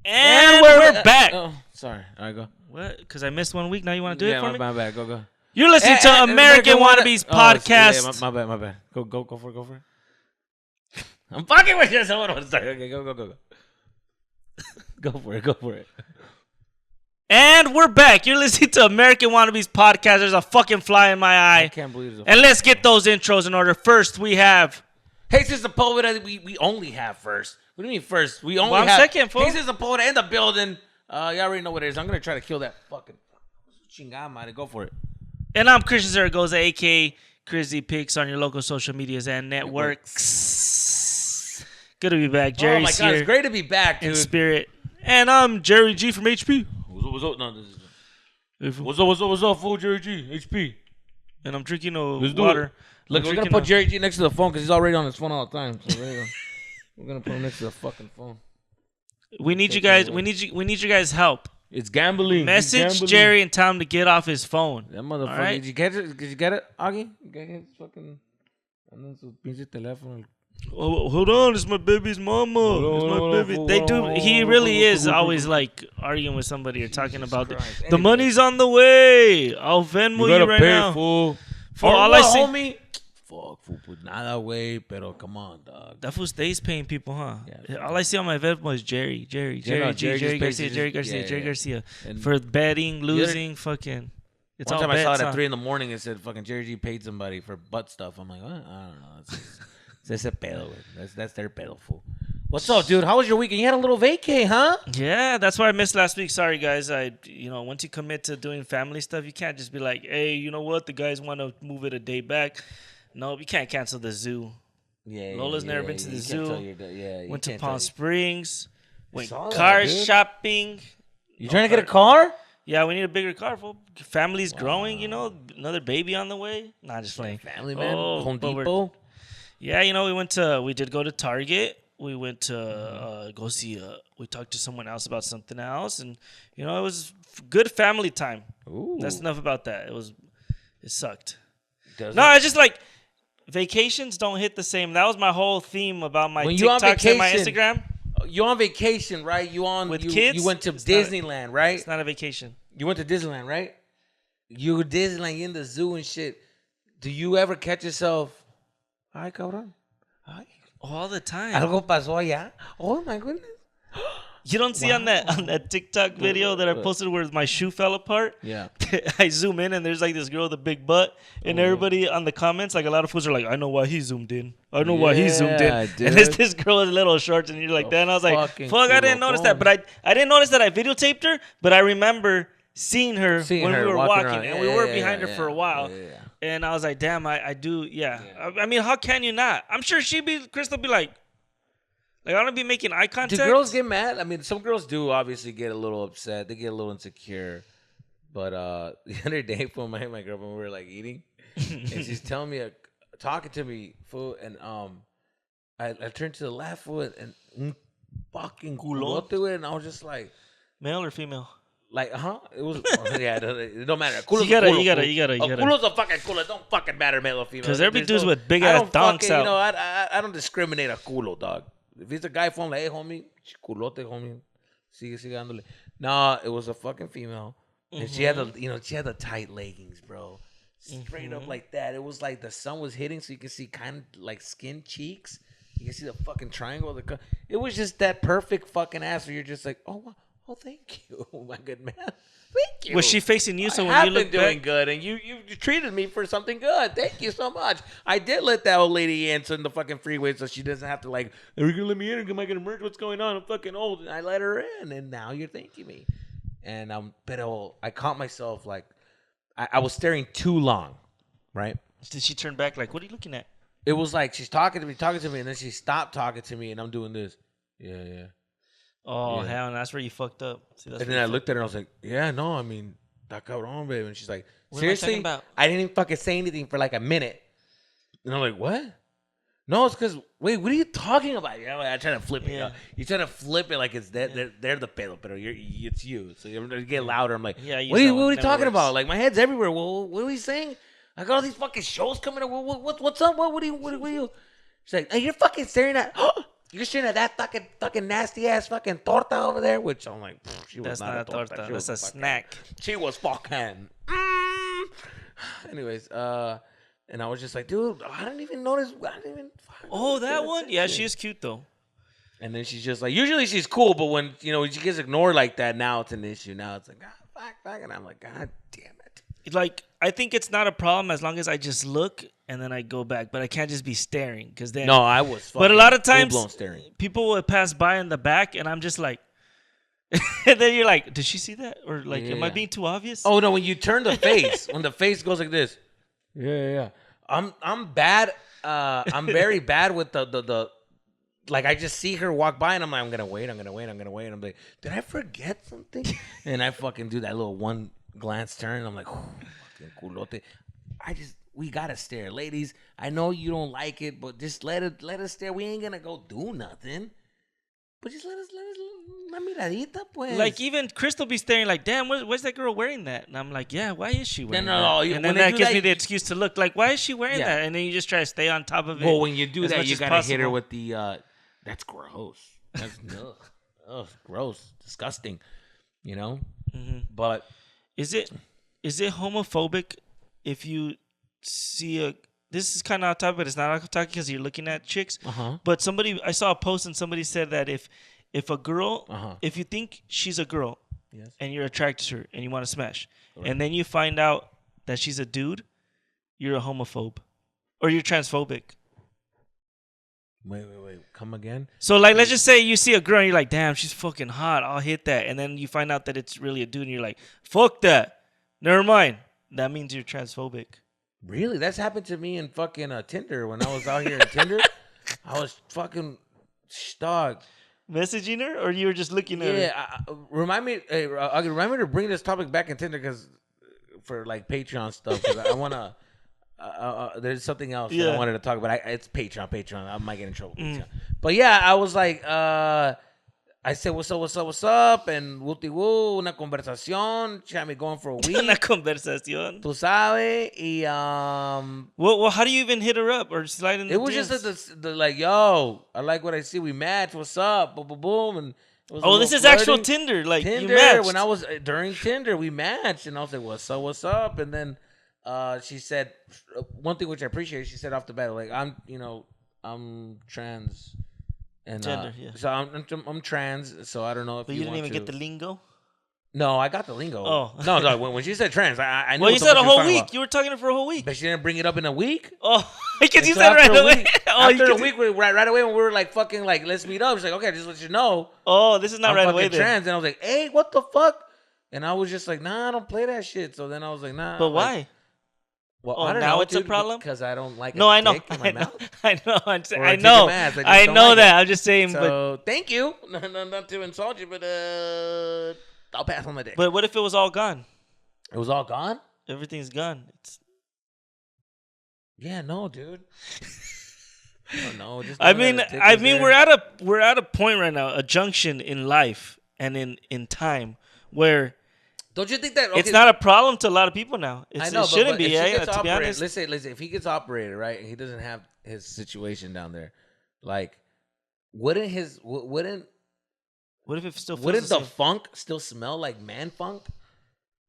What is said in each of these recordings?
And we're back. Oh, sorry. All right, go. What? Because I missed 1 week. Now you want to do it for me? My bad. Go. You're listening to American Wannabes podcast. My bad. Go for it. I'm fucking with you. Okay, go. Go for it. And we're back. You're listening to American Wannabes podcast. There's a fucking fly in my eye. I can't believe it. And let's get those intros in order. First, we have... Hey, this is the poet that we only have first. What do you mean first? We only I'm have... second, fool. Hey, this is the poet in the building. You already know what it is. I'm going to try to kill that fucking... Chingada, go for it. And I'm Christian Zaragoza, a.k.a. Chrissy Pics on your local social medias and networks. Good to be back. Jerry's oh, my God. Here It's great to be back, dude. in spirit. And I'm Jerry G from HP. What's up? No, this is... What's up, fool? Jerry G, HP. And I'm drinking water. Look, we're going to put Jerry G next to the phone because he's already on his phone all the time. So there you go. We're going to put him next to the fucking phone. We need you guys. We need your guys' help. It's gambling. Message Jerry and tell him to get off his phone. That motherfucker. Right? Did you get it? Augie? You got his fucking... pinche teléfono. Oh, hold on, it's my baby's mama. It's my baby. They do. He really is always like arguing with somebody or talking about the money's on the way. I'll Venmo you right now. Fool. For all I see, homie. Fuck, fool, put nada way, pero come on, dog. that fool stays paying people, huh? Yeah. All I see on my Venmo is Jerry Garcia. And For betting, losing, fucking. It's one all time I saw bets, it at huh? 3 a.m. It said fucking Jerry G paid somebody for butt stuff. I'm like, what? I don't know. It's ese pedo, güey. That's their pedo, fool. What's up, dude? How was your weekend? You had a little vacay, huh? Yeah, that's why I missed last week. Sorry, guys. Once you commit to doing family stuff, you can't just be like, hey, you know what? The guys want to move it a day back. No, you can't cancel the zoo. Yeah. Lola's never been to the zoo. Went to Palm Springs. Went car shopping. You trying to get a car? Yeah, we need a bigger car. Family's growing, another baby on the way. Nah, just playing. Family, man. Home but Depot. Yeah, we did go to Target. We went to go see, we talked to someone else about something else. And, it was good family time. Ooh. That's enough about that. It sucked. Does No, it? it's just like vacations don't hit the same. That was my whole theme about my When you on TikToks and my vacation, Instagram. You're on vacation, right? You kids? You went to Disneyland, right? It's not a vacation. You went to Disneyland, right? You were Disneyland, you in the zoo and shit. Do you ever catch yourself? Ay, cabrón. Ay. All the time. Algo pasó allá. Oh my goodness. You don't see on that TikTok video that I posted where my shoe fell apart? Yeah. I zoom in and there's like this girl with a big butt. And everybody on the comments, like a lot of fools are like, I know why he zoomed in. I know why he zoomed in. Dude. And it's this girl with little shorts and you're like that. And I was like, fuck, I didn't notice that. But I didn't notice that I videotaped her. But I remember seeing her when we were walking. And we were behind her for a while. Yeah. And I was like, damn, I do, yeah. I mean, how can you not? I'm sure Crystal be like I want to be making eye contact. Do girls get mad? I mean, some girls do obviously get a little upset. They get a little insecure. But the other day, for my girlfriend, we were like eating, and she's telling me, talking to me, fool, and I turned to the left foot and fucking culote, and I was just like, male or female? Like, it was, it don't matter. You gotta. Culo's a fucking culo. It don't fucking matter, male or female. Because there be dudes with big ass donks out. I don't discriminate a culo, dog. If it's a guy phone, like, hey, homie, culote, homie, sigue dándole. Nah, it was a fucking female. And she had the tight leggings, bro. Straight up like that. It was like the sun was hitting, so you can see kind of like skin cheeks. You can see the fucking triangle. It was just that perfect fucking ass where you're just like, oh, thank you, my good man. Thank you. Was she facing you? So when I've you look been doing good, and you treated me for something good. Thank you so much. I did let that old lady in the fucking freeway, so she doesn't have to like, are you gonna let me in? Am I gonna merge? What's going on? I'm fucking old, and I let her in, and now you're thanking me. And pero I caught myself like, I was staring too long, right? Did she turn back? Like, what are you looking at? It was like she's talking to me, and then she stopped talking to me, and I'm doing this. Yeah. Oh, yeah. Hell, and that's where you fucked up. See, and then I looked at her and I was like, yeah, no, I mean, está cabrón, babe. And she's like, what seriously? I didn't even fucking say anything for like a minute. And I'm like, what? No, it's because, wait, what are you talking about? I try to flip it. Yeah. You try to flip it like it's they're the pedo, pero it's you. So you get louder. I'm like, yeah, what are you talking about? Like, my head's everywhere. Well, what are we saying? I got all these fucking shows coming up. What's up? What are you? She's like, hey, you're fucking staring at... you're sitting at that fucking nasty ass fucking torta over there, which I'm like, she was That's not a torta. That's a snack. She was fucking. Anyways, and I was just like, dude, I didn't even notice. I didn't even. Oh, that one? Yeah, she is cute though. And then she's just like, usually she's cool, but when when she gets ignored like that, now it's an issue. Now it's like, fuck, and I'm like, God damn it. Like, I think it's not a problem as long as I just look and then I go back, but I can't just be staring because then. No, I was. But a lot of times, staring. People would pass by in the back, and I'm just like, and then you're like, did she see that, or like, am I being too obvious? Oh no, when you turn the face, when the face goes like this. Yeah. I'm bad. I'm very bad with the. Like, I just see her walk by, and I'm like, I'm gonna wait. I'm like, did I forget something? And I fucking do that little one glance turn. And I'm like, fucking culote. We gotta stare, ladies. I know you don't like it, but just let us stare. We ain't gonna go do nothing, but just let us la miradita, pues. Like, even Crystal be staring, like, damn, where's that girl wearing that? And I'm like, yeah, why is she wearing that? And then that gives me the excuse to look like, why is she wearing that? And then you just try to stay on top of it. Well, when you do that, you gotta hit her with the. That's gross. That's gross, disgusting. Mm-hmm. But is it homophobic if you see a? This is kind of off topic, but it's not off topic because you're looking at chicks. But I saw a post and somebody said that if a girl, if you think she's a girl, yes, and you're attracted to her and you want to smash, and then you find out that she's a dude, you're a homophobe, or you're transphobic. Wait. Come again? So, like, let's just say you see a girl and you're like, damn, she's fucking hot. I'll hit that. And then you find out that it's really a dude and you're like, fuck that. Never mind. That means you're transphobic. Really? That's happened to me in fucking Tinder when I was out here in Tinder. I was fucking dog. Messaging her, or you were just looking at her? Yeah. Remind me to bring this topic back in Tinder for like Patreon stuff. Because I want to. There's something else that I wanted to talk about. It's Patreon. I might get in trouble. But yeah, I was like, I said, what's up? And woo, una conversación. She had me going for a week. Una conversación. Tú sabes. Y, well, how do you even hit her up or slide in the It was DMs? just the like, yo, I like what I see. We match. What's up? Boom, boom, boom. And this is flirty. actual Tinder. Like, Tinder, you matched. when I was during Tinder, we matched. And I was like, what's up? And then she said one thing which I appreciate. She said off the bat, like, I'm trans, and gender, yeah. So I'm trans. So I don't know if but you didn't even get the lingo. No, I got the lingo. Oh, no. When she said trans, I knew. Well, you said a whole week. About. You were talking to her for a whole week. But she didn't bring it up in a week. Oh, because you said right away. After a week, right away when we were like fucking like let's meet up. She's like, okay, just let you know. Oh, this is not I'm right away. Trans, and I was like, hey, what the fuck? And I was just like, nah, I don't play that shit. So then I was like, nah. But why? Well, I don't now know, it's a problem because I don't like. No, I know. In my mouth. I know. I know that. I'm just saying. So thank you. No, not to insult you, but I'll pass on the dick. But what if it was all gone? It was all gone. Everything's gone. Yeah, no, dude. I don't know. I mean, we're at a point right now, a junction in life and in time where. Don't you think that it's not a problem to a lot of people now? I know, it shouldn't be. To be honest, let's say if he gets operated, right, and he doesn't have his situation down there, like, wouldn't if it still wouldn't the funk still smell like man funk,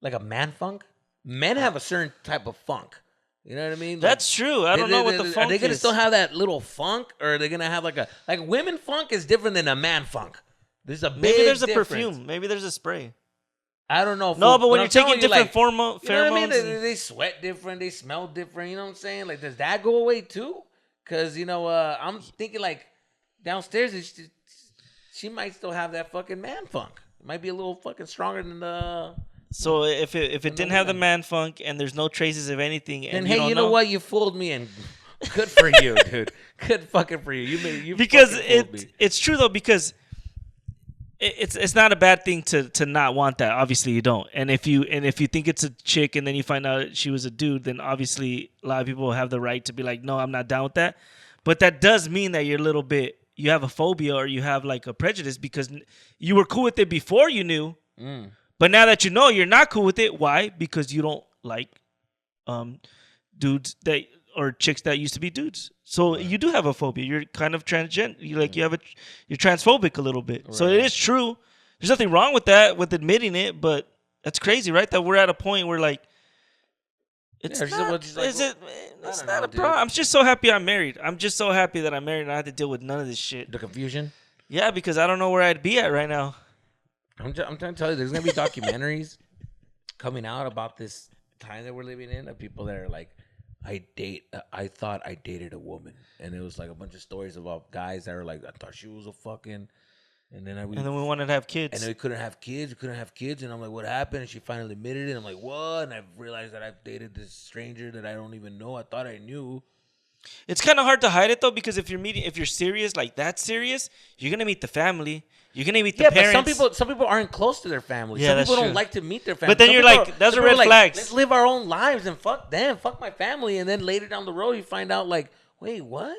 like a man funk? Men have a certain type of funk. You know what I mean? That's true. I don't know what the funk is. Are they gonna still have that little funk, or are they gonna have like women funk is different than a man funk? There's a big maybe there's a difference. perfume. Maybe there's a spray. I don't know. No, but when you're taking different pheromones, you know what I mean? They sweat different. They smell different. You know what I'm saying? Like, does that go away too? Because I'm thinking like downstairs, she might still have that fucking man funk. It might be a little fucking stronger than the. So if it didn't have the man funk and there's no traces of anything, and then hey, you know what? You fooled me, and good for you, dude. Good fucking for you. You because it's true though, because. It's not a bad thing to not want that. Obviously, you don't. And if you think it's a chick and then you find out she was a dude, then obviously a lot of people have the right to be like, no, I'm not down with that. But that does mean that you're a little bit, you have a phobia or you have like a prejudice because you were cool with it before you knew. But now that you know, you're not cool with it. Why? Because you don't like dudes that or chicks that used to be dudes. So you do have a phobia. You're kind of transgender. You're transphobic a little bit. So it is true. There's nothing wrong with that, with admitting it, but that's crazy, right? That we're at a point where like it's not. It's not a problem. I'm just so happy I'm married. I'm just so happy that I'm married and I had to deal with none of this shit. The confusion. Yeah, because I don't know where I'd be at right now. I'm trying to tell you, there's gonna be documentaries coming out about this time that we're living in of people that are like, I thought I dated a woman, and it was like a bunch of stories about guys that are like, I thought she was a fucking, and then we wanted to have kids, and then we couldn't have kids, and I'm like, what happened? And she finally admitted it. I'm like, what? And I realized that I've dated this stranger that I don't even know. I thought I knew. It's kind of hard to hide it though, because if you're serious, like that serious, you're gonna meet the family. You're gonna meet the parents. But some people aren't close to their family. Yeah, some people true. don't like to meet their family. But then those are red flags. Let's live our own lives and fuck them, fuck my family, and then later down the road you find out like, wait, what?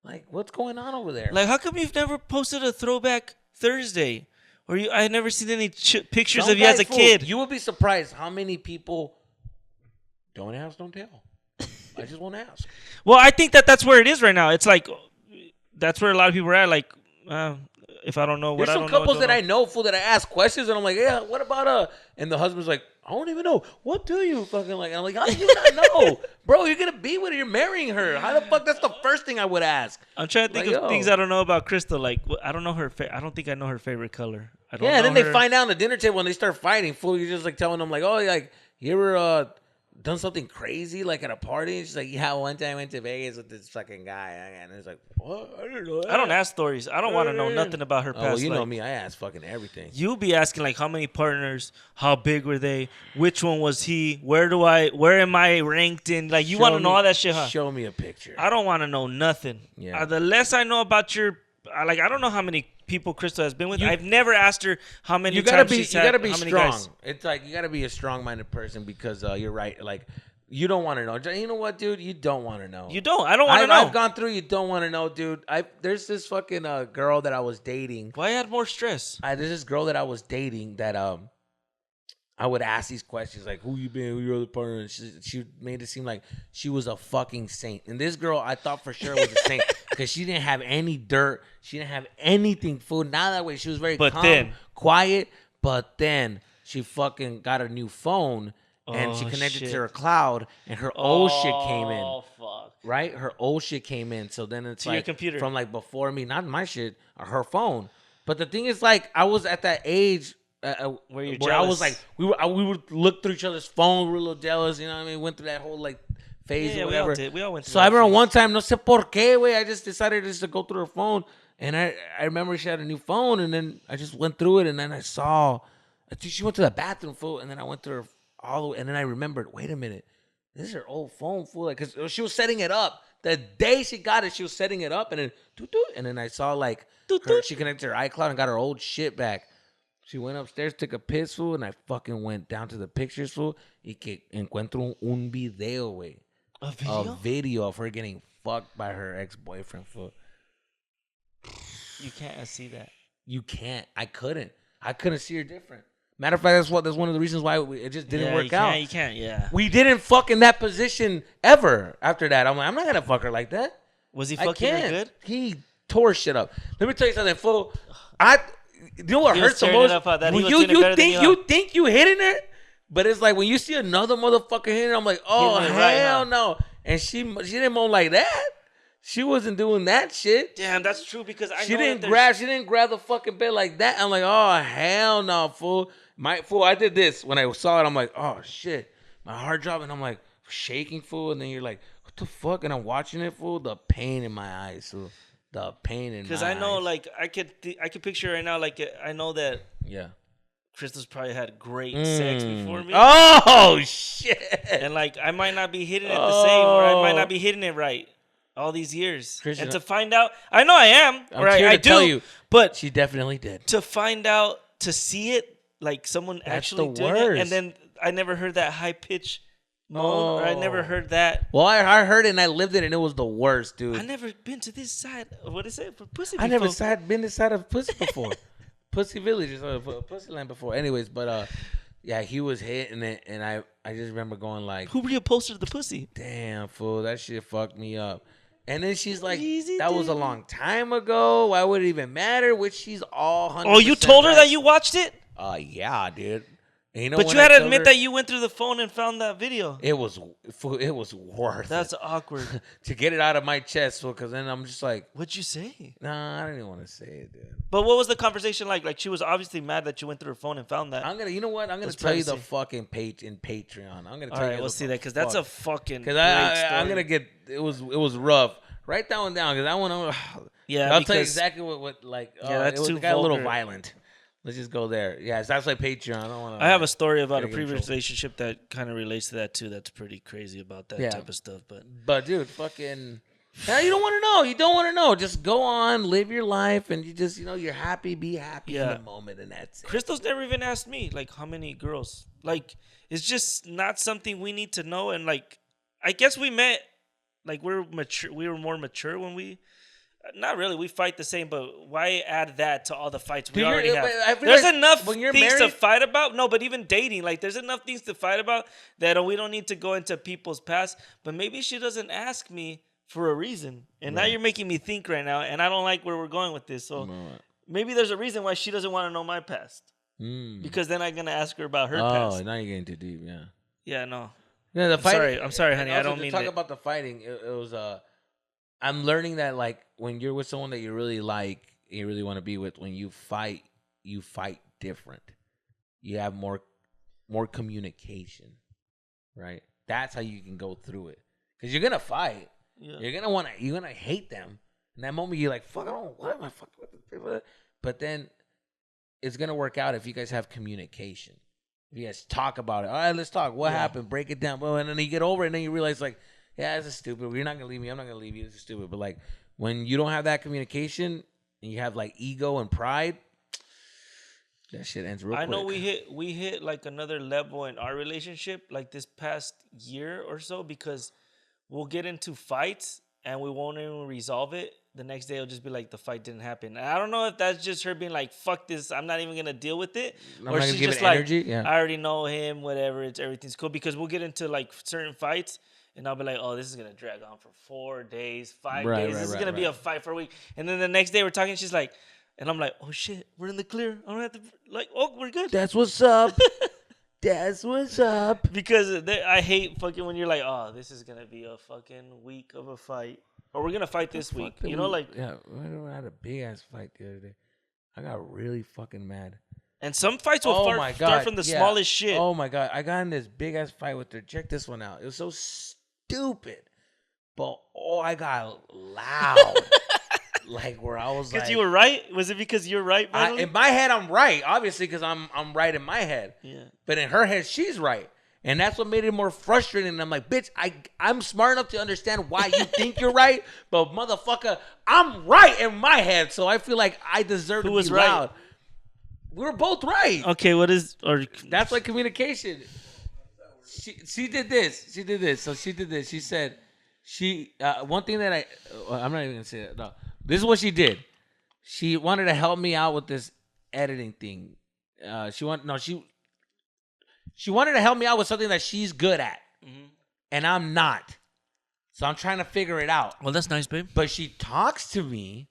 Like, what's going on over there? Like, how come you've never posted a throwback Thursday, or I had never seen any pictures of you as a kid? You would be surprised how many people don't ask, don't tell. I just won't ask. Well, I think that's where it is right now. It's like that's where a lot of people are at. Like, if I don't know what there's some couples that I know, fool, that I ask questions and I'm like, yeah, what about and the husband's like, I don't even know. What do you fucking like? And I'm like, how do you not know? Bro, you're gonna be with her, you're marrying her. How the fuck? That's the first thing I would ask. I'm trying to think of things I don't know about Crystal. Like, I don't know her. I don't think I know her favorite color. I don't know and then they find out on the dinner table when they start fighting. Fool, you're just like telling them like, oh, like you ever done something crazy like at a party? And she's like, yeah, one time I went to Vegas with this fucking guy, and it's like, what? I didn't know that. I don't ask stories. I don't want to know nothing about her past. Well, you know me, I ask fucking everything. You'll be asking like, how many partners, how big were they, which one was he, where am I ranked in? Like, you want to know all that shit, huh? Show me a picture. I don't want to know nothing. Yeah. The less I know about I don't know how many people Crystal has been with. I've never asked her how many times she's had. You gotta be strong. Guys. It's like you gotta be a strong-minded person because you're right. Like, you don't want to know. You know what, dude? You don't want to know. You don't. I don't want to know. I've gone through. You don't want to know, dude. There's this fucking girl that I was dating. Why add more stress? There's this girl that I was dating that I would ask these questions like, who you been? Who your other partner? And she made it seem like she was a fucking saint. And this girl, I thought for sure was a saint because she didn't have any dirt. She didn't have anything. Food. Not that way. She was very calm, quiet. But then she fucking got a new phone. And she connected to her cloud, and her old shit came in. Oh, fuck. Right? Her old shit came in. So then it's to like your computer. From like before me, not my shit, or her phone. But the thing is, like, I was at that age where I was like, we would look through each other's phone. We were a little jealous, you know what I mean? Went through that whole like phase or whatever. We all went through so I remember one time, no sé por qué, güey, I just decided just to go through her phone. And I remember she had a new phone, and then I just went through it, and then I think she went to the bathroom, fool, and then I went through her all the way, and then I remembered, wait a minute, this is her old phone, fool. Like, cause she was setting it up. The day she got it, she was setting it up, and then and then I saw like she connected to her iCloud and got her old shit back. She went upstairs, took a piss, fool, and I fucking went down to the pictures, fool. Y que encuentro un video, güey. A video of her getting fucked by her ex-boyfriend, fool. You can't see that. You can't. I couldn't see her different. Matter of fact, that's one of the reasons why it just didn't work out. You can't, yeah. We didn't fuck in that position ever after that. I'm like, I'm not going to fuck her like that. Was he fucking her good? He tore shit up. Let me tell you something, fool. You know what hurts the most? You think you hitting it, but it's like when you see another motherfucker hitting it, I'm like, oh, hell no. And she didn't moan like that. She wasn't doing that shit. Damn, that's true because she didn't grab the fucking bed like that. I'm like, oh, hell no, fool. I did this. When I saw it, I'm like, oh, shit. My heart dropped, and I'm like, shaking, fool. And then you're like, what the fuck? And I'm watching it, fool. The pain in my eyes, fool. The pain in my eyes. Because I know, like, I could picture right now, like, I know that. Yeah. Crystal's probably had great sex before me. Oh, shit. And, like, I might not be hitting it the same, or I might not be hitting it right all these years. Christian, and to find out, I know I am, or I do, tell you, but she definitely did. To find out, to see it, like someone actually did it, and then I never heard that high pitch moan, or I never heard that. Well, I heard it and I lived it, and it was the worst, dude. I never been to this side. What is it for pussy? I never been this side of pussy before. Pussy Village, Pussy Land before. Anyways, but Yeah, he was hitting it, and I just remember going like, Who reupholstered the pussy? damn, fool, that shit fucked me up. And then she's like, Easy, that was a dude. long time ago. Why would it even matter? Which she's all 100%. Oh, you told her right. that you watched it? Yeah, dude. And you know But when you had I to told admit her, that you went through the phone and found that video. it was worth That's it awkward. to get it out of my chest, because then I'm just like, What'd you say? nah, I don't even want to say it, dude. But what was the conversation like? Like, she was obviously mad that you went through her phone and found that. You know what? I'm gonna That's tell you the privacy. fucking page in Patreon. I'm gonna tell All you. right, we'll see that because that's a fucking. Because great story. I'm gonna get it was rough. Write that one down because that one. Yeah, I'll tell you because- exactly what like. Yeah, that's it was, too it got a little vulgar. violent. Let's just go there. Yeah, so that's like Patreon. I don't want to. I have a story about a Gotta get in previous trouble. relationship that kind of relates to that too. That's pretty crazy about that Yeah. type of stuff. But But dude, fucking. Yeah, you don't want to know. You don't want to know. Just go on, live your life, and you just you're happy. Be happy in Yeah. the moment, and that's it. Crystal's never even asked me like how many girls. Like, it's just not something we need to know. And like, I guess we met. Like, we're mature. We were more mature when we. Not really. We fight the same, but why add that to all the fights we Dude, already have? I feel There's like enough when you're things to married- fight about. No, but even dating, like, there's enough things to fight about that we don't need to go into people's past. But maybe she doesn't ask me for a reason, and now you're making me think right now, and I don't like where we're going with this. So maybe there's a reason why she doesn't want to know my past, because then I'm gonna ask her about her past. Oh, now you're getting too deep. Yeah. Yeah, no. Yeah, the I'm fighting. sorry. I'm sorry, honey. And I also, don't to mean talk it. about the fighting. It was I'm learning that like when you're with someone that you really like, you really want to be with, when you fight different. You have more communication, right? That's how you can go through it. Because you're gonna fight. Yeah. You're gonna hate them. In that moment, you're like, fuck, I don't. Why am I fucking with this people? But then it's gonna work out if you guys have communication. If you guys talk about it. All right, let's talk. What happened? Break it down. Well, and then you get over it, and then you realize, like, yeah, this is stupid. You're not gonna leave me. I'm not gonna leave you. This is stupid. But like, when you don't have that communication and you have like ego and pride, that shit ends real quick. I know we hit like another level in our relationship like this past year or so, because we'll get into fights and we won't even resolve it. The next day it'll just be like the fight didn't happen. And I don't know if that's just her being like, fuck this, I'm not even gonna deal with it. I'm or not gonna she's give just it like, energy. Yeah. I already know him, whatever, everything's cool. Because we'll get into like certain fights and I'll be like, oh, this is gonna drag on for 4 days, 5 days. This is gonna be a fight for a week. And then the next day we're talking, she's like, and I'm like, oh shit, we're in the clear. I don't have to, like, oh, we're good. That's what's up. That's what's up. Because I hate fucking when you're like, oh, this is gonna be a fucking week of a fight, or we're gonna fight this week. You know, like, yeah, I had a big ass fight the other day. I got really fucking mad. and some fights will start from the smallest shit. Oh my god, I got in this big ass fight with her. Check this one out. It was so stupid, but I got loud. Like where I was Because like, you were right. Was it because you're right? in my head, I'm right, obviously, because I'm right in my head. Yeah. But in her head, she's right. And that's what made it more frustrating. And I'm like, bitch, I'm smart enough to understand why you think you're right. But motherfucker, I'm right in my head. So I feel like I deserve to be right? loud. We were both right. Okay, what is, or That's like communication. She did this. She did this. So she did this. She said, one thing that I'm not even going to say that. No. This is what she did. She wanted to help me out with this editing thing. She wanted to help me out with something that she's good at, and I'm not. So I'm trying to figure it out. well, that's nice, babe. But she talks to me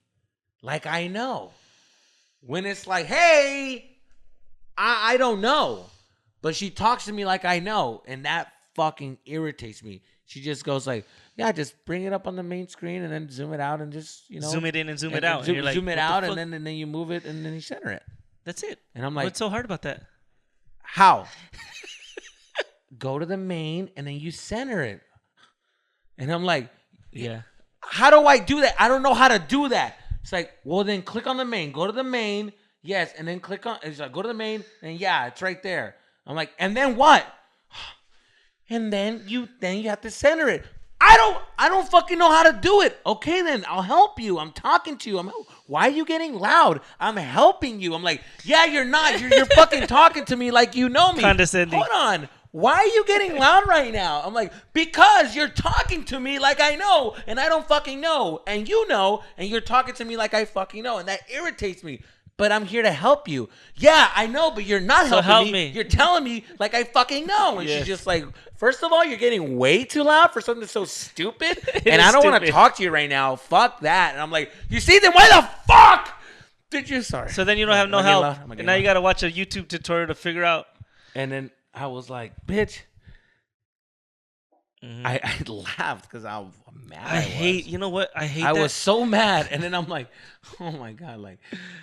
like I know. When it's like, hey, I don't know. But she talks to me like I know, and that fucking irritates me. She just goes like, yeah, just bring it up on the main screen and then zoom it out and just, zoom it in and zoom it out. Zoom, and you're like, zoom it what the out fuck? and then you move it and then you center it. That's it. And I'm like, What's so hard about that? how? Go to the main and then you center it. And I'm like, Yeah. how do I do that? I don't know how to do that. It's like, well, then click on the main. Go to the main. Yes. And then click on, it's like, go to the main. And yeah, it's right there. I'm like, and then what? And then you have to center it. I don't fucking know how to do it. Okay, then I'll help you. I'm talking to you. Why are you getting loud? I'm helping you. I'm like, yeah, you're not. You're fucking talking to me like you know me. Condescending. Hold on. Why are you getting loud right now? I'm like, because you're talking to me like I know, and I don't fucking know, and you know, and you're talking to me like I fucking know, and that irritates me. but I'm here to help you. Yeah, I know, but you're not So helping help me. me. You're telling me like I fucking know. And Yes. she's just like, first of all, you're getting way too loud for something so stupid. It And is I don't want to stupid. talk to you right now. Fuck that. And I'm like, you see, then why the fuck did you? Sorry. So then you don't have no Am I getting help. loud? Am I And getting now you loud? got to watch a YouTube tutorial to figure out. And then I was like, bitch. Mhm. I laughed because I was mad. I hate, you know what? I hate I that. was so mad, and then I'm like, "Oh my god!" Like,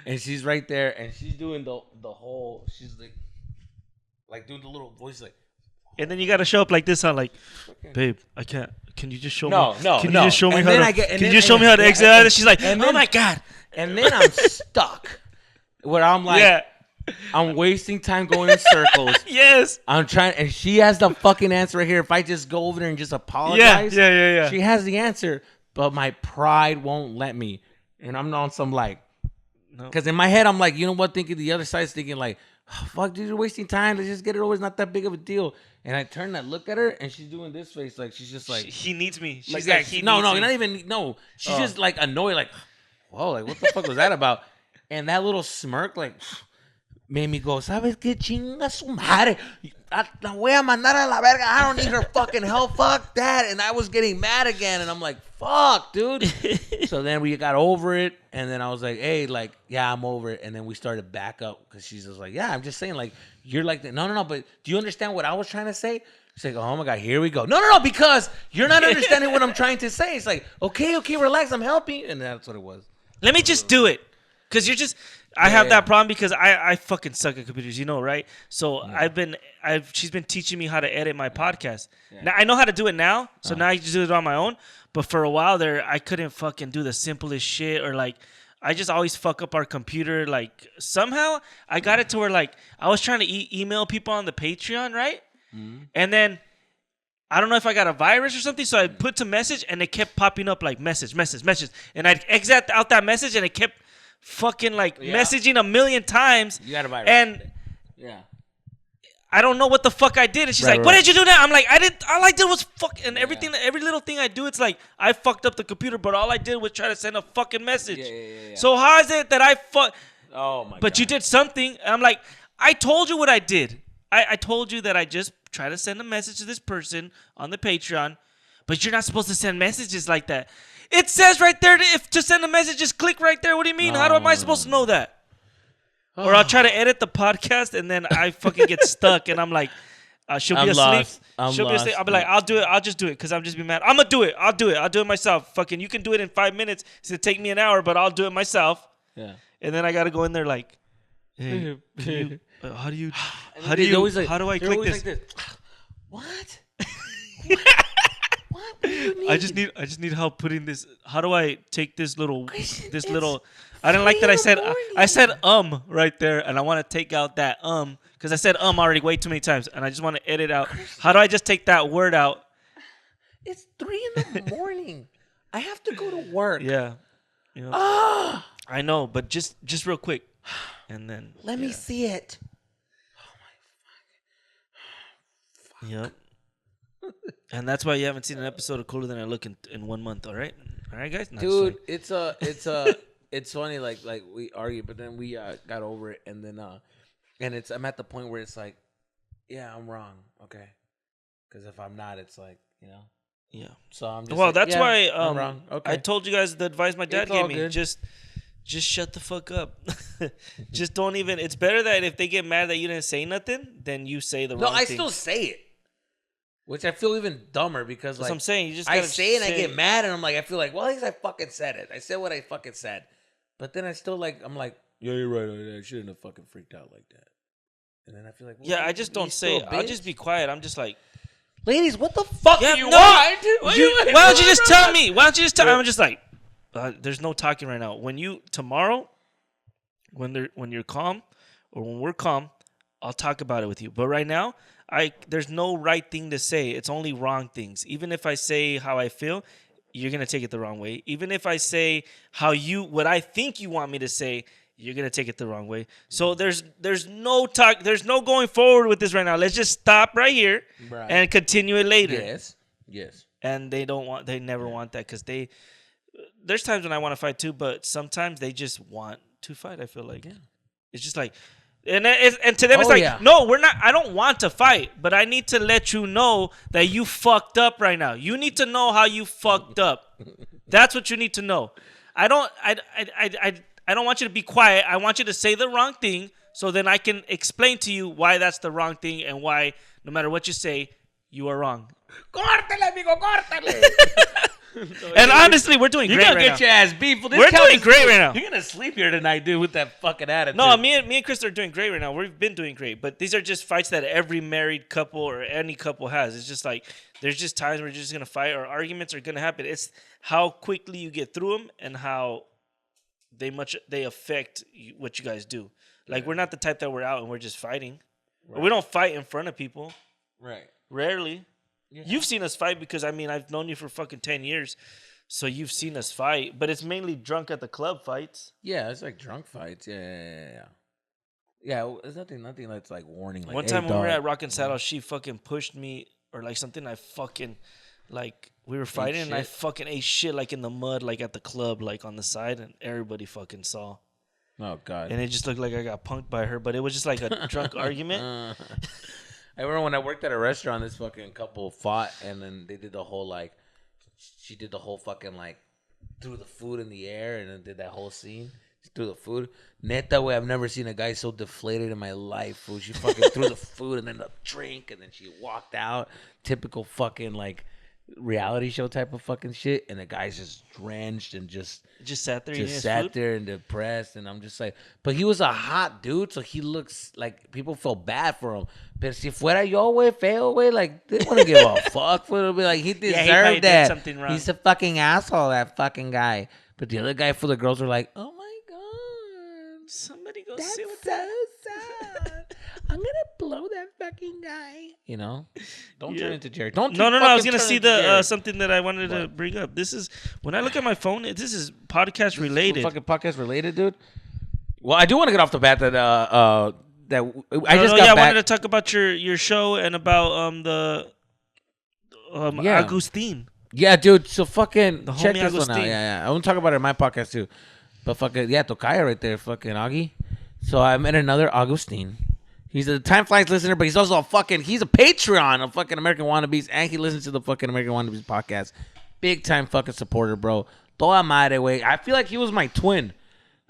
and she's right there, and she's doing the whole. She's like doing the little voice, like. And then you got to show up like this, like, babe, I can't. Can you just show me? No. Can you just show me And how then to? I get- and Can you then just show me how to yeah, exit out? and- And she's like, and oh then- my god. And then I'm stuck, where I'm like, Yeah. I'm wasting time going in circles. Yes. I'm trying, and she has the fucking answer right here. If I just go over there and just apologize, Yeah. she has the answer, but my pride won't let me. And I'm on some like, No. because in my head I'm like, you know what? Thinking the other side's thinking like, oh, fuck, dude, you're wasting time. Let's just get it over. It's not that big of a deal. And I turn and look at her, and she's doing this face, like she's just like, He needs me. She's like, like, he no, needs me. not even no. She's Oh. just like annoyed, like, whoa, like what the fuck was that about? And that little smirk, like, made me go, ¿sabes qué? Chinga su madre. La voy a mandar a la verga. I don't need her fucking help. Fuck that. And I was getting mad again. And I'm like, fuck, dude. So then we got over it. And then I was like, hey, like, yeah, I'm over it. And then we started back up because she's just like, yeah, I'm just saying, like, you're like, no. But do you understand what I was trying to say? She's like, oh my God, here we go. No, because you're not understanding what I'm trying to say. It's like, okay, relax. I'm helping. And that's what it was. Let me just do it. Because you're just... I have Yeah. that problem because I fucking suck at computers, you know, right? So she's been teaching me how to edit my podcast. Yeah. Now I know how to do it now, so now I just do it on my own. But for a while there, I couldn't fucking do the simplest shit, or like I just always fuck up our computer. Like somehow I got it to where like I was trying to email people on the Patreon, right? Mm-hmm. And then I don't know if I got a virus or something, so I put to message and it kept popping up like message, and I'd exit out that message and it kept fucking like messaging a million times. You got a virus. And Yeah. I don't know what the fuck I did. And she's Right, like, what right. did you do now? I'm like, all I did was fuck, and everything, every little thing I do, it's like, I fucked up the computer, but all I did was try to send a fucking message. Yeah. So how is it that I fuck? Oh my God. But you did something. And I'm like, I told you what I did. I told you that I just try to send a message to this person on the Patreon, but you're not supposed to send messages like that. It says right there if to send a message, just click right there. What do you mean? How am I supposed to know that? Or I'll try to edit the podcast and then I fucking get stuck and I'm like, she'll be I'm asleep. lost. She'll be asleep. I'll be like, I'll do it. I'll just do it because I'm just be mad. I'm gonna do it. I'll do it myself. Fucking, you can do it in 5 minutes. It's gonna take me an hour, but I'll do it myself. Yeah. And then I gotta go in there like, hey, can you, how do I click this? Like this. What? I just need help putting this. How do I take this little? I didn't like that I said right there, and I want to take out that because I said already way too many times, and I just want to edit out. How do I just take that word out? It's 3 a.m. I have to go to work. Yeah. I know, but just real quick, and then Let me see it. Yep. And that's why you haven't seen an episode of Cooler Than I Look in 1 month. All right, guys. No, Dude, it's it's funny. Like we argued, but then we got over it, and then and I'm at the point where it's like, yeah, I'm wrong. Okay, because if I'm not, it's like yeah. So I'm just Well, like, that's yeah, why I'm wrong. Okay, I told you guys the advice my dad It's all gave me. good. Just shut the fuck up. Just don't even. It's better that if they get mad that you didn't say nothing, then you say the no, wrong I thing. still say it, which I feel even dumber because That's like what I'm saying. You just I gotta say it and I say get mad and I'm like, I feel like, well, at least I fucking said it. I said what I fucking said. But then I still like, I'm like, yeah, you're right. I shouldn't have fucking freaked out like that. And then I feel like, well, Yeah, I just don't say it. still a I'll bitch. just be quiet. I'm just like, ladies, what the fuck yeah, do you no, want? why don't you just tell me? Why don't you just tell me? I'm just like, there's no talking right now. Tomorrow, when you're calm or when we're calm, I'll talk about it with you. But right now, there's no right thing to say. It's only wrong things. Even if I say how I feel, you're gonna take it the wrong way. Even if I say what I think you want me to say, you're gonna take it the wrong way. So there's no talk. There's no going forward with this right now. Let's just stop right here Right. and continue it later. Yes. And they never want that because there's times when I want to fight too, but sometimes they just want to fight. I feel like. Yeah. It's just like, and to them it's like, no, we're not. I don't want to fight, but I need to let you know that you fucked up right now. You need to know how you fucked up. That's what you need to know. I don't want you to be quiet. I want you to say the wrong thing so then I can explain to you why that's the wrong thing and why no matter what you say, you are wrong. Córtale, amigo, córtale. And honestly, we're doing great right now. You're going to get your ass beat. We're doing great right now. You're going to sleep here tonight, dude, with that fucking attitude. No, me and Chris are doing great right now. We've been doing great. But these are just fights that every married couple or any couple has. It's just like, there's just times where you're just going to fight or arguments are going to happen. It's how quickly you get through them and how they affect what you guys do. Like, we're not the type that we're out and we're just fighting. Right. We don't fight in front of people. Right. Rarely. Yeah. You've seen us fight because, I mean, I've known you for fucking 10 years. So you've seen us fight. But it's mainly drunk at the club fights. Yeah, it's like drunk fights. Yeah. Yeah, it's nothing that's like warning. Like, one time when we were at Rock and Saddle, she fucking pushed me or like something. I fucking, like, we were fighting and I fucking ate shit like in the mud, like at the club, like on the side. And everybody fucking saw. Oh, God. And it just looked like I got punked by her. But it was just like a drunk argument. I remember when I worked at a restaurant, this fucking couple fought, and then they did the whole, like, she did the whole fucking, like, threw the food in the air and then did that whole scene. She threw the food. Neta, way, I've never seen a guy so deflated in my life. Fool. She fucking threw the food and then the drink, and then she walked out. Typical fucking, like, reality show type of fucking shit. And the guy's just drenched and just sat there. Just sat there and depressed. And I'm just like, but he was a hot dude, so he looks like people feel bad for him. But si fuera yo, way, feo, way, like, they wouldn't give a fuck. It'll be like, he deserved that. Something wrong. He's a fucking asshole, that fucking guy. But the other guy, for the girls, were like, oh my God, somebody go that's see what so sad. I'm gonna blow that fucking guy. You know, don't turn into Jerry. Don't. No. I was gonna see the something that I wanted to bring up. This is when I look at my phone. This is podcast related. Fucking podcast related, dude. Well, I do want to get off the bat that I wanted to talk about your show and about the Agustin. Yeah, dude. So fucking the check homie this Agustin. one out. Yeah. I want to talk about it in my podcast too. But fucking Tokaya right there, fucking Augie. So I met another Agustin. He's a Time Flies listener, but he's also he's a Patreon of fucking American Wannabes, and he listens to the fucking American Wannabes podcast. Big time fucking supporter, bro. Toda madre, way. I feel like he was my twin.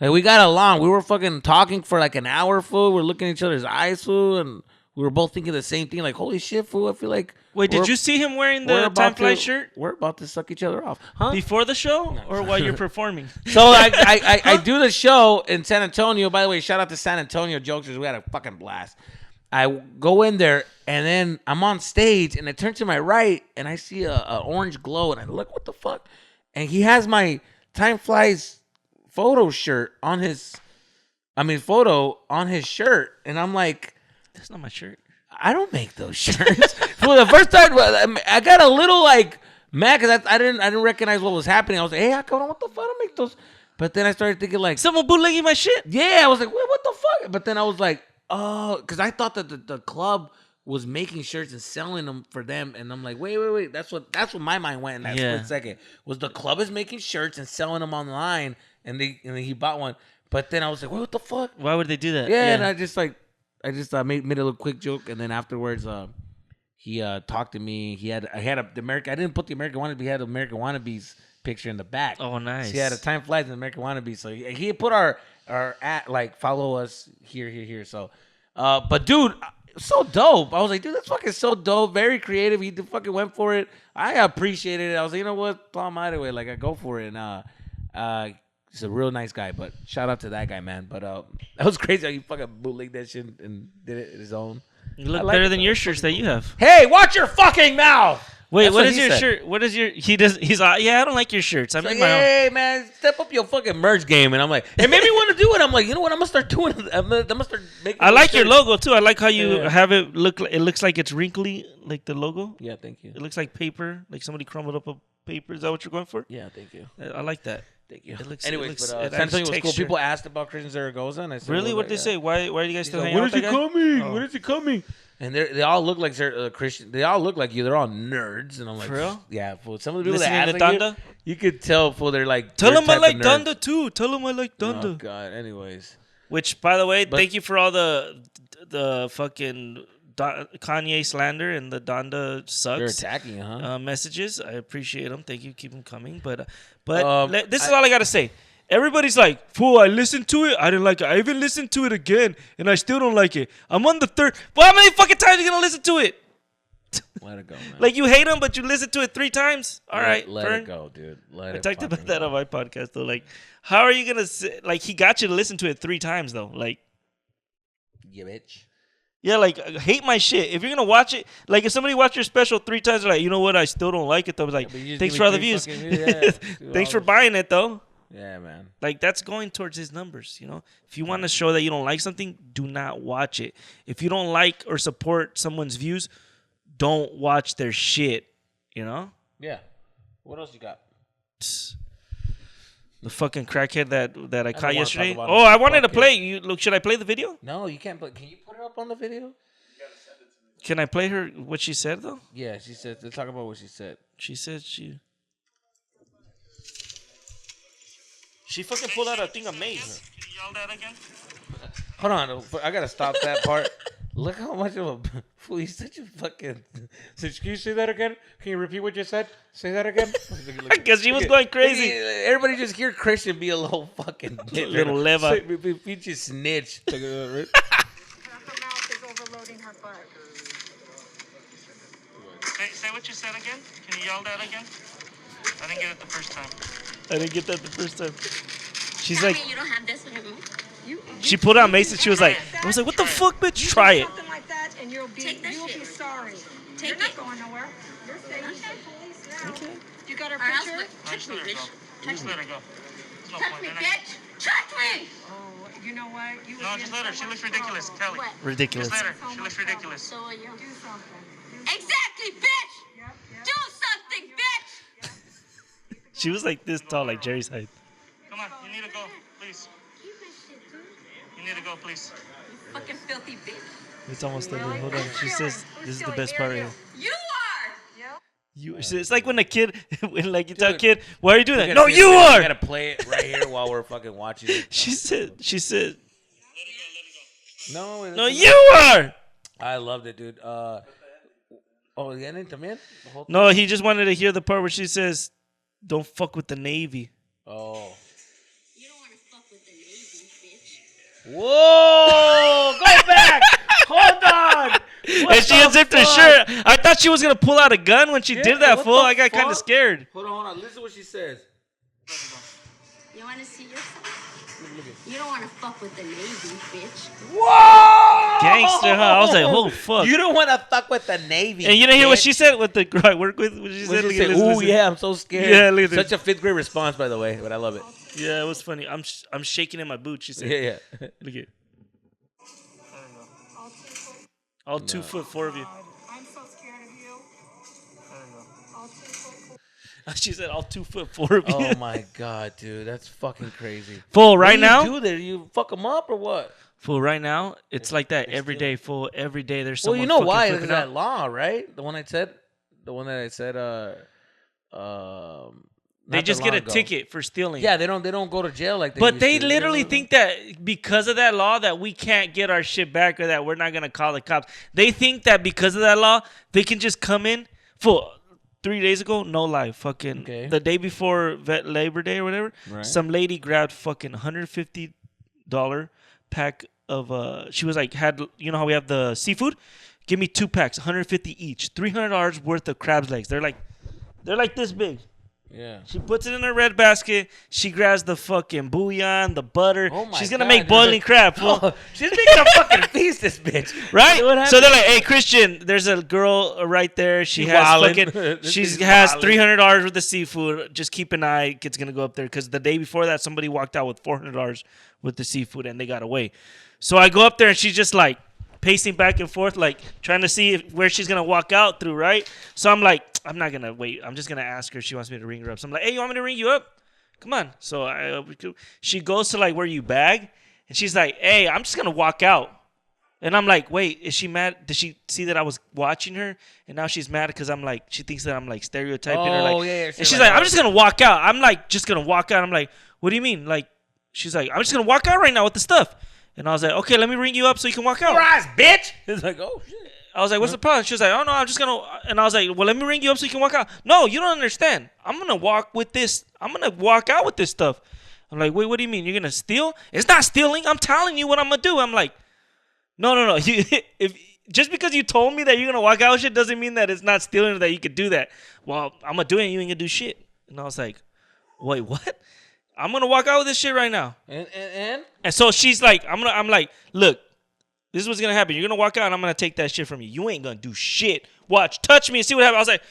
Like, we got along. We were fucking talking for like an hour, fool. We're looking at each other's eyes, fool, and we were both thinking the same thing. Like, holy shit, fool. I feel like. Wait, did you see him wearing the Time Flies shirt? We're about to suck each other off, huh? Before the show or while you're performing? So I do the show in San Antonio. By the way, shout out to San Antonio Jokesters. We had a fucking blast. I go in there, and then I'm on stage, and I turn to my right, and I see a orange glow, and I look, what the fuck? And he has my Time Flies photo on his shirt, and I'm like, that's not my shirt. I don't make those shirts. For the first time, I got a little like mad because I didn't recognize what was happening. I was like, hey, what the fuck? I don't make those. But then I started thinking like, someone bootlegging my shit. Yeah, I was like, wait, what the fuck? But then I was like, oh, because I thought that the club was making shirts and selling them for them, and I'm like, wait. That's what my mind went in that split second. Was the club is making shirts and selling them online, and he bought one. But then I was like, what the fuck? Why would they do that? Yeah. And I just made a little quick joke, and then afterwards, he talked to me. I didn't put the American Wannabes. He had the American Wannabes picture in the back. Oh, nice. So he had a Time Flies in the American Wannabes. So he put our at like follow us here. So, but dude, so dope. I was like, dude, that's fucking so dope. Very creative. He fucking went for it. I appreciated it. I was like, you know what? Tom Hideaway, like I go for it. And he's a real nice guy, but shout out to that guy, man. But that was crazy how you fucking bootlegged that shit and did it his own. You look better than your shirts that you have. Hey, watch your fucking mouth. Wait, what is your shirt? What is your? He's I don't like your shirts. I made my own. Hey, man, step up your fucking merch game. And I'm like, it made me want to do it. I'm like, you know what? I'm gonna start doing it. I'm gonna start making. I like your logo too. I like how you have it look. It looks like it's wrinkly, like the logo. Yeah, thank you. It looks like paper, like somebody crumbled up a paper. Is that what you're going for? Yeah, thank you. I like that. Thank you. It looks. Anyways, it but adds San Antonio was cool. texture. People asked about Christian Zaragoza, and I said, Really? well, What did they say? Why do you guys still hang when out is with he that guy? coming? Oh. When is he coming? And they all look like they're Christian. They all look like you. They're all nerds, and I'm like, For real? yeah. Fool. Some of the people Listening that to ask like Donda? you could tell. Fool, they're like. Tell their him I type like of nerds. Donda too. Tell him I like Oh Donda. God. Anyways, Which, by the way, But- thank you for all the fucking Kanye slander and the Donda they're sucks attacking, huh? messages. I appreciate them. Thank you. Keep them coming. But this is all I gotta say. Everybody's like, fool, I listened to it. I didn't like it. I even listened to it again, and I still don't like it. I'm on the third. Well, how many fucking times are you gonna listen to it? Let it go, man. Like, you hate him, but you listen to it 3 times? All right, let Fern. it go, dude. I talked about that on my podcast, though. Like, how are you gonna say, like, he got you to listen to it 3 times, though? Like, You bitch. yeah, like, hate my shit. If you're gonna watch it, like, if somebody watched your special 3 times, they're like, you know what, I still don't like it, though. I was like, but you just thanks give for me all the 3 views. fucking views, yeah. Thanks for buying it, though. Yeah, man. Like, that's going towards his numbers, you know? If you want to show that you don't like something, do not watch it. If you don't like or support someone's views, don't watch their shit, you know? Yeah. What else you got? The fucking crackhead that I caught wanna yesterday. talk about Oh, I wanted to fucking- play. You look. Should I play the video? No, you can't. Can you put it up on the video? Can I play her what she said though? Yeah, she said. Let's talk about what she said. She said she fucking pulled out a thing of maze. Can you yell that again? Hold on, I gotta stop that part. Look how much of a fool. He's such a fucking. So, can you say that again? Can you repeat what you said? Say that again. Because she was going crazy. Everybody just hear Christian be a little fucking Little leva. Pinche snitch. Her mouth is overloading her butt. Say what you said again. Can you yell that again? I didn't get it the first time. I didn't get that the first time. She's Tell like, me you don't have this anymore. she pulled out mace and she was like, I was like, what the fuck, bitch? You Try do it. Something like that, and you'll Take that be shit. sorry. Take You're not it. going nowhere. You're staying with the police now. Okay. You got her Or else picture? what? No, Touch just me, let her go. bitch. Just let her go. There's no Touch point. me, They're not- bitch. Touch me. Oh, you know what? You No, would be just in let her. so She much looks ridiculous. trouble. Kelly. What? Ridiculous. Just let her. She looks ridiculous. So are you. Do something. Exactly, bitch. Yep, yep. Do something, bitch. She was like this tall, like Jerry's height. Come on. You need to go, please. Keep that shit, dude. You need to go, please. You fucking filthy bitch. It's almost over. Hold on. She says, this is the best part right here. You are. Yep. You, it's like when a kid, when like you tell a Dude, kid, why are you doing We that? gotta No, see you it. We are. gotta play it right here while we're fucking watching it. She said, No, no, you are. I loved it, dude. Oh, the ending también? The whole No, he just wanted to hear the part where she says, don't fuck with the Navy. Oh. You don't want to fuck with the Navy, bitch. Whoa! Go back! Hold on! What And she the unzipped her fuck? shirt. I thought she was going to pull out a gun when she Yeah, did that, what fool. the I got kind of fuck? scared. Hold on. Listen to what she says. You want to see yourself? You don't want to fuck with the Navy, bitch. Whoa! Gangster, huh? I was like, oh, fuck. You don't want to fuck with the Navy. And you didn't hear what bitch. she said with the girl I work with? What she What said? did Look she at say? this, Ooh, listen. yeah, I'm so scared. Yeah, look at Such this. a 5th grade response, by the way, but I love it. Yeah, it was funny. I'm shaking in my boots, she said. Yeah. Look at all 2'4" of you. I'm so scared of you. All 2 foot. She said all 2'4" of you. Oh my god, dude, that's fucking crazy. Fool, right now? What do you do there? You fuck them up or what? Fool, right now, it's like that every day, fool. Every day there's someone Well, you know fucking why? flipping Because that out. law, right? The one that I said. They not just that get long a ago. ticket for stealing. Yeah, they don't go to jail like they But used they to. literally think that because of that law that we can't get our shit back or that we're not going to call the cops. They think that because of that law, they can just come in. For 3 days ago, no lie, fucking Okay. the day before Labor Day or whatever, Right. some lady grabbed fucking $150 pack of, she was like, you know how we have the seafood? Give me 2 packs, $150 each, $300 worth of crab's legs. They're like this big. Yeah. She puts it in her red basket. She grabs the fucking bouillon, the butter. Oh my She's gonna God, make dude. boiling crab, fool. Oh, she's making a fucking feast, this bitch. Right? What So they're happened? like, "Hey, Christian, there's a girl right there. She She has wildin'. fucking, This she is has wildin'. $300 worth of seafood. Just keep an eye. It's gonna go up there because the day before that, somebody walked out with $400 with the seafood and they got away. So I go up there and she's just like pacing back and forth, like trying to see where she's gonna walk out through. Right? So I'm like, I'm not gonna wait. I'm just gonna ask her if she wants me to ring her up. So I'm like, "Hey, you want me to ring you up?" Come on. So she goes to like where you bag, and she's like, "Hey, I'm just gonna walk out." And I'm like, "Wait, is she mad? Did she see that I was watching her, and now she's mad because I'm like, she thinks that I'm like stereotyping her, like." yeah. And she's like, "I'm just gonna walk out." I'm like, "Just gonna walk out." I'm like, "What do you mean?" Like, she's like, "I'm just gonna walk out right now with the stuff." And I was like, "Okay, let me ring you up so you can walk out." Surprise, bitch! It's like, oh shit. I was like, "What's the problem?" She was like, "Oh no, I'm just gonna." And I was like, "Well, let me ring you up so you can walk out." No, you don't understand. I'm gonna walk with this. I'm gonna walk out with this stuff. I'm like, "Wait, what do you mean? You're gonna steal?" It's not stealing. I'm telling you what I'm gonna do. I'm like, no. If just because you told me that you're gonna walk out with shit doesn't mean that it's not stealing or that you could do that. Well, I'm gonna do it and you ain't gonna do shit. And I was like, "Wait, what?" I'm gonna walk out with this shit right now. And so she's like, I'm like, "Look, this is what's gonna happen. You're gonna walk out and I'm gonna take that shit from you. You ain't gonna do shit. Watch, touch me and see what happens." I was like,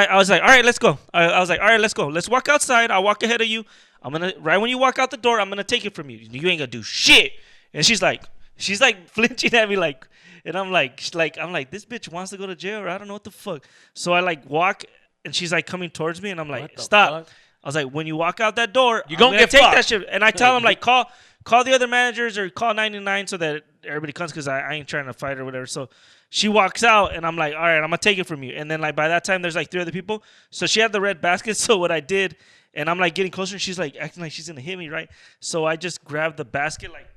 I was like, "All right, let's go." I was like, "All right, let's go. Let's walk outside. I'll walk ahead of you. I'm gonna right when you walk out the door, I'm gonna take it from you. You ain't gonna do shit." And she's like flinching at me like, and I'm like, this bitch wants to go to jail or I don't know what the fuck. So I like walk and she's like coming towards me and I'm like, "Stop." Fuck? I was like, "When you walk out that door, You gonna I'm get take fucked. that shit." And I tell him like, call the other managers or call 99 so that everybody comes because I ain't trying to fight or whatever. So she walks out and I'm like, "All right, I'm gonna take it from you." And then like by that time there's like 3 other people. So she had the red basket. So what I did, and I'm like getting closer and she's like acting like she's gonna hit me, right? So I just grab the basket like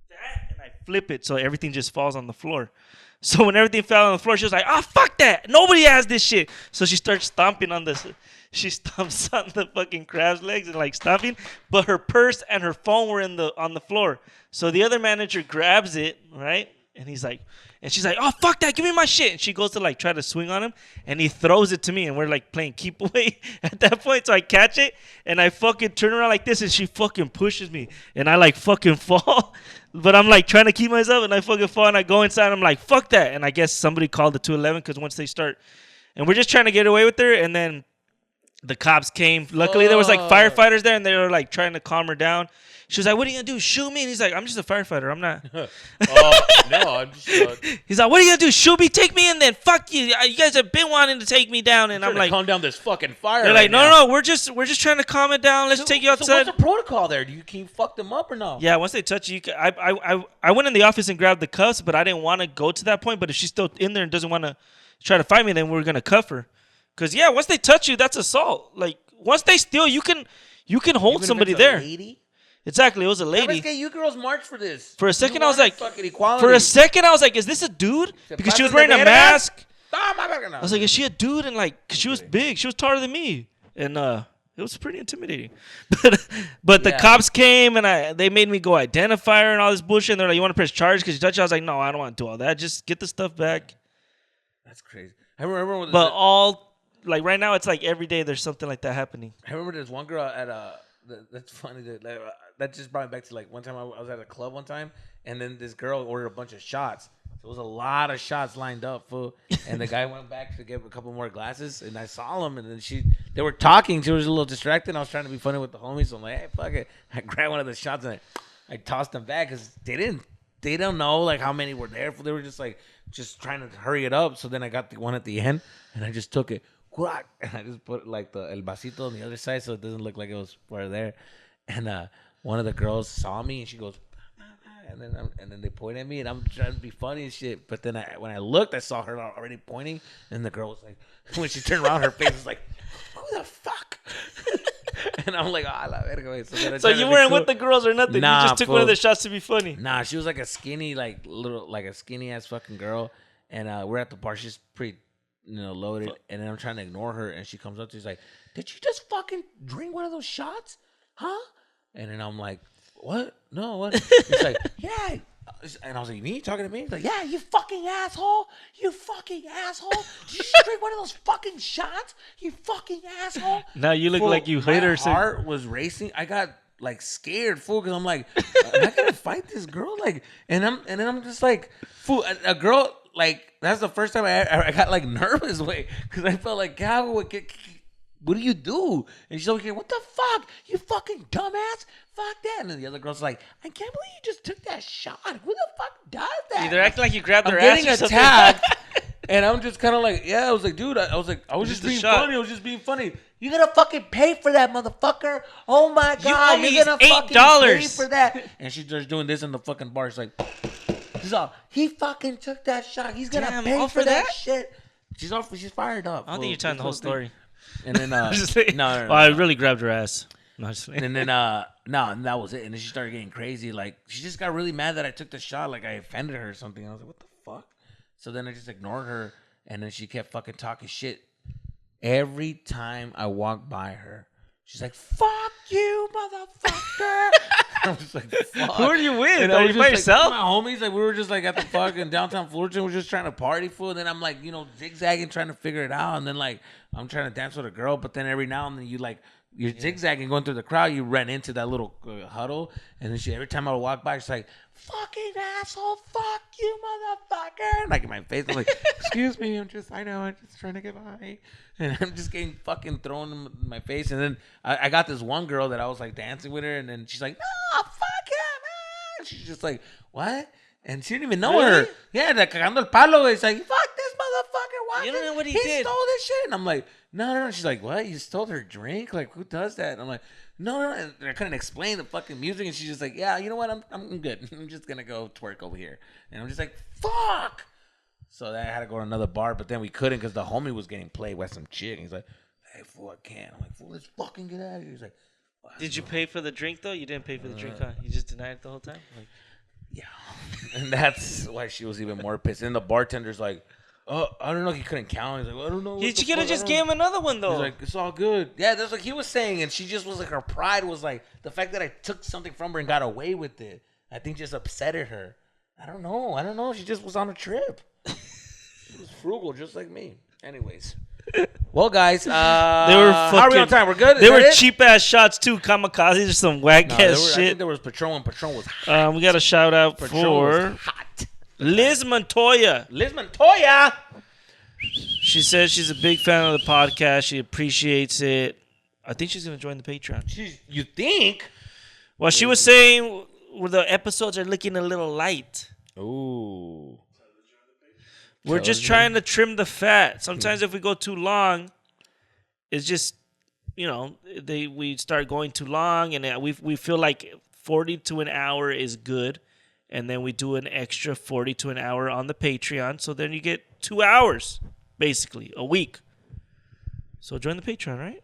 that and I flip it so everything just falls on the floor. So when everything fell on the floor, she was like, "Oh, fuck that. Nobody has this shit." So she starts stomping on this. She stomps on the fucking crab's legs and like stomping, but her purse and her phone were on the floor. So the other manager grabs it, right? And he's like, and she's like, "Oh, fuck that. Give me my shit." And she goes to like try to swing on him and he throws it to me and we're like playing keep away at that point. So I catch it and I fucking turn around like this and she fucking pushes me and I like fucking fall. But I'm like trying to keep myself and I fucking fall and I go inside and I'm like, "Fuck that." And I guess somebody called the 211 because once they start, and we're just trying to get away with her, and then the cops came. Luckily, there was like firefighters there, and they were like trying to calm her down. She was like, "What are you gonna do? Shoot me?" And he's like, "I'm just a firefighter. I'm not." no, I'm just He's like, "What are you gonna do? Shoot me? Take me in then? Fuck you! You guys have been wanting to take me down." And I'm like, calm down this fucking fire. "They're right like, now. no, we're just trying to calm it down. Let's take you outside." So what's the protocol there? Can you fuck them up or no? Yeah, once they touch you, I went in the office and grabbed the cuffs, but I didn't want to go to that point. But if she's still in there and doesn't want to try to fight me, then we're gonna cuff her. Cause yeah, once they touch you, that's assault. Like once they steal, you can hold Even somebody if it's a there. lady? Exactly, it was a lady. You girls march for this. For a second, I was like, equality. "Is this a dude?" Because she was wearing a mask. I was like, "Is she a dude?" And like, 'cause she was big, she was taller than me, and it was pretty intimidating. But the cops came and they made me go identify her and all this bullshit. And they're like, "You want to press charge because you touched her?" I was like, "No, I don't want to do all that. Just get the stuff back." That's crazy. I remember when like right now, it's like every day there's something like that happening. I remember there's one girl at that's funny. That just brought me back to like one time I was at a club one time, and then this girl ordered a bunch of shots. There was a lot of shots lined up, fool. And the guy went back to get a couple more glasses, and I saw him, and then they were talking. She was a little distracted. I was trying to be funny with the homies, so I'm like, "Hey, fuck it." I grabbed one of the shots and I tossed them back because they don't know like how many were there. They were just trying to hurry it up. So then I got the one at the end, and I just took it. And I just put like the el vasito on the other side so it doesn't look like it was right there. And one of the girls saw me and she goes, and then they point at me and I'm trying to be funny and shit. But then when I looked, I saw her already pointing, and the girl was like, when she turned around, her face was like, "Who the fuck?" And I'm like, "Ah, la verga." So you weren't with the girls or nothing. Nah, you just took one of the shots to be funny. Nah, she was like a skinny, like a skinny ass fucking girl, and we're at the bar. She's pretty, loaded, and then I'm trying to ignore her, and she comes up to me, she's like, "Did you just fucking drink one of those shots, huh?" And then I'm like, "What? No, what?" It's like, "Yeah." And I was like, "Me? You talking to me?" He's like, "Yeah, you fucking asshole. You fucking asshole. Did you just drink one of those fucking shots? You fucking asshole." Now you look like you hate her. My heart was racing. I got like scared, fool, because I'm like, am I gonna fight this girl? Like, and then I'm just like, fool, a girl, like, that's the first time I got like nervous, because I felt like, God, what do you do? And she's like, "What the fuck? You fucking dumbass. Fuck that." And then the other girl's like, "I can't believe you just took that shot. Who the fuck does that?" They're acting like you grabbed their I'm ass. getting attacked. And I'm just kind of like, yeah, I was like, dude, I was just being shot. funny. I was just being funny. You're gonna fucking pay for that, motherfucker. Oh my god, owe me you're gonna fucking $8. pay for that. And she's just doing this in the fucking bar. She's like, he fucking took that shot. He's gonna pay all for for that that? shit. She's fired up. I don't think you're telling the whole story. And then Just saying. no. Well, I really grabbed her ass. No, just saying. And then and that was it. And then she started getting crazy. Like she just got really mad that I took the shot. Like I offended her or something. I was like, what the fuck? So then I just ignored her. And then she kept fucking talking shit. Every time I walked by her, she's like, fuck you, motherfucker. I was like, fuck. Who are you with? And Are I you was by just like, yourself? my homies, like we were just like at the fucking downtown Fullerton, we're just trying to party, fool. And then I'm like, zigzagging, trying to figure it out. And then like I'm trying to dance with a girl, but then every now and then you're zigzagging going through the crowd, you run into that little huddle, and then every time I would walk by, she's like, fucking asshole, fuck you, motherfucker. Like in my face, I'm like, excuse me, I'm just trying to get by. And I'm just getting fucking thrown in my face. And then I got this one girl that I was like dancing with her, and then she's like, no, fuck him, man. She's just like, what? And she didn't even know her. Yeah, like cagando el palo. It's like, fuck this motherfucker. What? You don't know what he He did. stole this shit. And I'm like, no. She's like, what? You stole her drink? Like, who does that? And I'm like, no. And I couldn't explain the fucking music. And she's just like, yeah, you know what? I'm good. I'm just going to go twerk over here. And I'm just like, fuck. So then I had to go to another bar, but then we couldn't because the homie was getting played by some chick. And he's like, hey, fool, I can't. I'm like, fool, let's fucking get out of here. He's like, Did you pay for the drink though? You didn't pay for the drink, huh? You just denied it the whole time. Like, yeah. And that's why she was even more pissed. And the bartender's like, oh, I don't know. He couldn't count. He's like, I don't know. you could have just gave him another one though. He's like, it's all good. Yeah, that's what he was saying. And she just was like, her pride was like, the fact that I took something from her and got away with it, I think just upsetted her. I don't know. She just was on a trip. She was frugal, just like me. Anyways. Well, guys, they were how are we on time? We're good? They were cheap ass shots too. Kamikazes or some whack ass I shit. think there was Patron, and Patron was hot. We got a shout out Patron for was hot. Liz Montoya. Liz Montoya. She says she's a big fan of the podcast. She appreciates it. I think she's gonna join the Patreon. You think? Well, she was saying the episodes are looking a little light. Ooh. We're just trying to trim the fat. Sometimes if we go too long, it's just, we start going too long, and we feel like 40 to an hour is good, and then we do an extra 40 to an hour on the Patreon. So then you get 2 hours, basically, a week. So join the Patreon, right?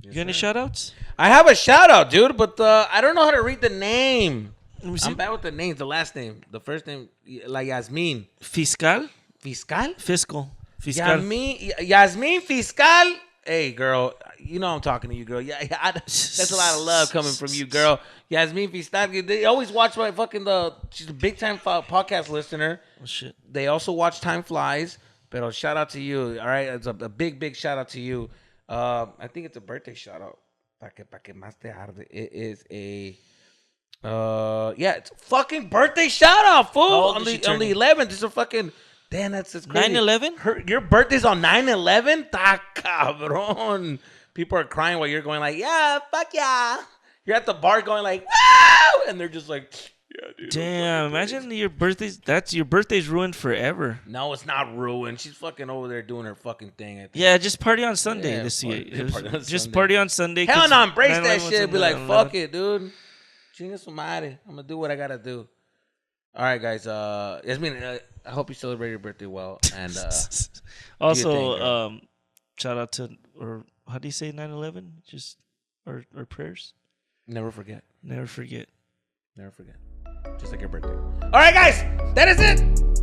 You got any shout outs? I have a shout out, dude, but I don't know how to read the name. Let me see. I'm bad with the names. The last name. The first name, like Yasmin. Fiscal? Fiscal? Fiscal. Yasmin Fiscal. Hey, girl. You know I'm talking to you, girl. Yeah, that's a lot of love coming from you, girl. Yasmin Fiscal. They always watch my she's a big time podcast listener. Oh, shit. They also watch Time Flies. But shout out to you. All right. It's a big shout out to you. I think it's a birthday shout out. Pa que más te arde. It is a it's a fucking birthday shout out, fool. On the 11th. It's a fucking damn, that's crazy. 9/11? Your birthday's on 9/11? Ta cabron. People are crying while you're going like, yeah, fuck yeah. You're at the bar going like, wow, and they're just like, yeah, dude. Damn, imagine your birthday's ruined forever. No, it's not ruined. She's fucking over there doing her fucking thing. I think. Yeah, just party on Sunday this year. Just party on Sunday. Hell no, embrace that 9/11 shit. Be like, 9/11. fuck it, dude. Chinga su madre. I'm gonna do what I gotta do. All right, guys. Yasmin, I hope you celebrate your birthday well. And also, shout out to, or how do you say 9/11? Just or prayers. never forget. Never forget. Never forget. Just like your birthday. All right, guys. That is it.